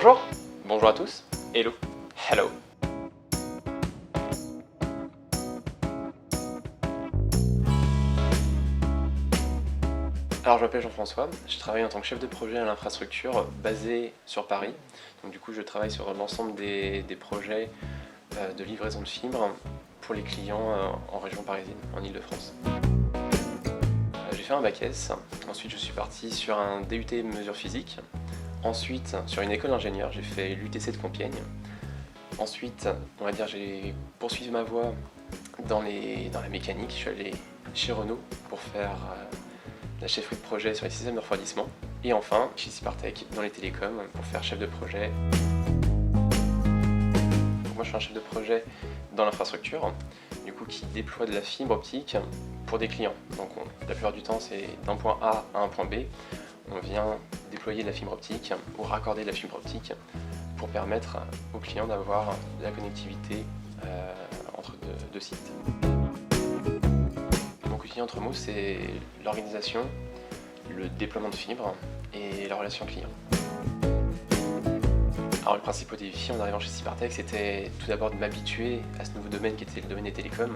Bonjour, bonjour à tous, hello, hello. Alors je m'appelle Jean-François, je travaille en tant que chef de projet à l'infrastructure basé sur Paris. Donc du coup je travaille sur l'ensemble des projets de livraison de fibres pour les clients en région parisienne, en Ile-de-France. J'ai fait un bac S, ensuite je suis parti sur un DUT mesure physique. Ensuite, sur une école d'ingénieur, j'ai fait l'UTC de Compiègne. Ensuite, on va dire, j'ai poursuivi ma voie dans la mécanique. Je suis allé chez Renault pour faire la chefferie de projet sur les systèmes de refroidissement. Et enfin, chez Sypartec dans les télécoms pour faire chef de projet. Donc moi, je suis un chef de projet dans l'infrastructure, du coup, qui déploie de la fibre optique pour des clients. Donc la plupart du temps, c'est d'un point A à un point B. On vient déployer de la fibre optique ou raccorder de la fibre optique pour permettre aux clients d'avoir de la connectivité entre deux sites. Mon quotidien entre mots, c'est l'organisation, le déploiement de fibres et la relation client. Alors le principal défi en arrivant chez Sypartec, c'était tout d'abord de m'habituer à ce nouveau domaine qui était le domaine des télécoms,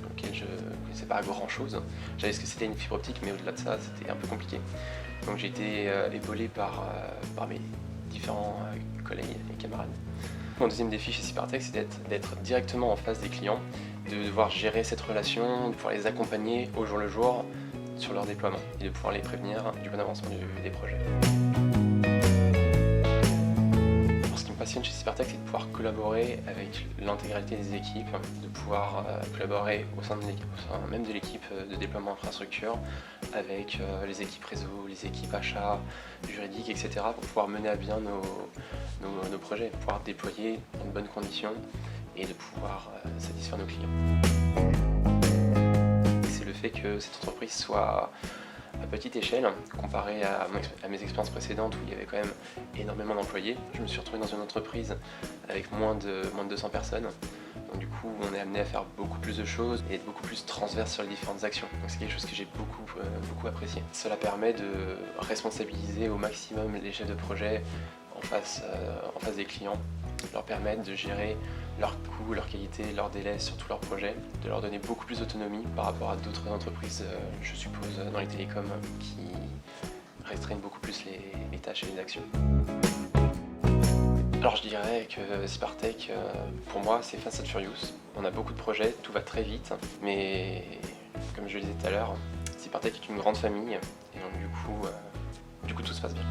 dans lequel je ne connaissais pas grand chose. Je savais ce que c'était une fibre optique, mais au-delà de ça, c'était un peu compliqué. Donc j'ai été épaulé par mes différents collègues et camarades. Mon deuxième défi chez Sypartec, c'est d'être directement en face des clients, de devoir gérer cette relation, de pouvoir les accompagner au jour le jour sur leur déploiement et de pouvoir les prévenir du bon avancement des projets. Alors, ce qui me passionne chez Sypartec, c'est de pouvoir collaborer avec l'intégralité des équipes, de pouvoir collaborer au sein même de l'équipe de déploiement infrastructure, avec les équipes réseau, les équipes achats, juridiques, etc. pour pouvoir mener à bien nos projets, pour pouvoir déployer dans de bonnes conditions et de pouvoir satisfaire nos clients. C'est le fait que cette entreprise soit à petite échelle, comparé à mes expériences précédentes où il y avait quand même énormément d'employés. Je me suis retrouvé dans une entreprise avec moins de 200 personnes. Donc du coup, on est amené à faire beaucoup plus de choses et être beaucoup plus transverse sur les différentes actions. Donc c'est quelque chose que j'ai beaucoup apprécié. Cela permet de responsabiliser au maximum les chefs de projet en face des clients, leur permettre de gérer leurs coûts, leur qualité, leurs délais sur tous leurs projets, de leur donner beaucoup plus d'autonomie par rapport à d'autres entreprises, je suppose, dans les télécoms qui restreignent beaucoup plus les tâches et les actions. Alors je dirais que Sypartec, pour moi, c'est Fast and Furious. On a beaucoup de projets, tout va très vite, mais comme je le disais tout à l'heure, Sypartec est une grande famille, et donc du coup tout se passe bien.